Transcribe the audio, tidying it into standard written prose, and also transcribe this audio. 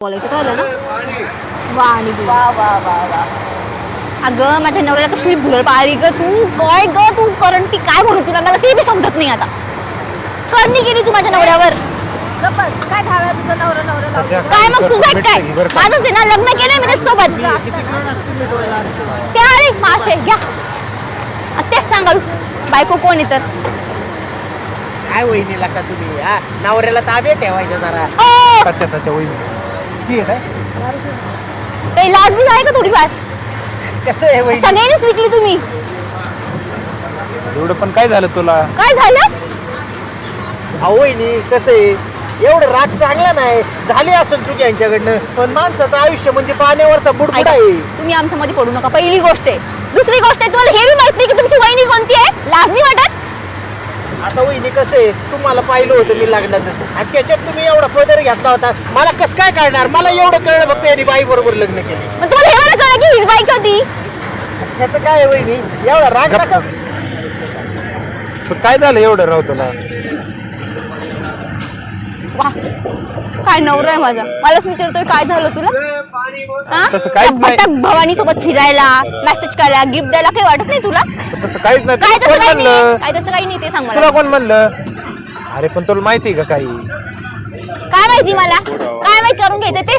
बोलायचं कळलं ना. वाणी वा वा वा वा. अगं माझ्या नवऱ्याला कसली भुरळ पाळली ग तू. काय ग तू करंटी काय म्हणू तुला, मला ते बी समजत नाही आता. करणी केली तू माझ्या नवऱ्यावर. काय धाव्या तुझं नवरा नवरा काय मग तुझं काय माझं ते ना लग्न केलंय मी सोबत. त्या अरे माशे घ्या तेच सांगाल बायको कोण आहे तर. काय वहिनीला का तुम्ही हा नवऱ्याला ताब्यात ठेवायचं जरा. ओ काही लाज बी आहे का थोडीफार. कसं आहे वहिनी सगळ्यांनीच विकली तुम्ही. एवढं पण काय झालं तुला? काय झालं अहो वहिनी कसं आहे एवढं राग चांगला नाही झाली असून तुझ्या यांच्याकडनं पण माणसाचं आयुष्य म्हणजे पाण्यावरचा बुडबुड आहे. तुम्ही आमच्या मध्ये पडू नका पहिली गोष्ट आहे. दुसरी गोष्ट आहे तुम्हाला हे बी माहित नाही की तुमची वहिनी कोणती आहे. लाज नाही वाटत. आता वहिनी कसं आहे तुम्हाला पाहिलं होतं मी लग्नातच आणि त्याच्यात तुम्ही एवढा पदर घेतला होता मला कसं काय कळणार. मला एवढं कळलं फक्त यांनी बाई बरोबर लग्न केले. मग तुम्हाला हे मला कळलं की हीच बाईक होती. त्याचं काय आहे वहिनी एवढा राग नका. पण काय झालं एवढं राव तुला? वा काय नवरा आहे माझा. मलाच विचारतोय काय झालं तुला. तसं काहीच नाही. भवानी सोबत फिरायला मेसेज करायला गिफ्ट द्यायला काही वाटत नाही तुला. तसं काहीच नाही. काय तुला तसं कोण काही नाही. म्हणलं? काय तसं काही नाही ते सांग तुला मला. कोण म्हणलं? अरे पण तुला माहिती आहे का काही? काय माहिती मला काय माहिती करून घ्यायचं ते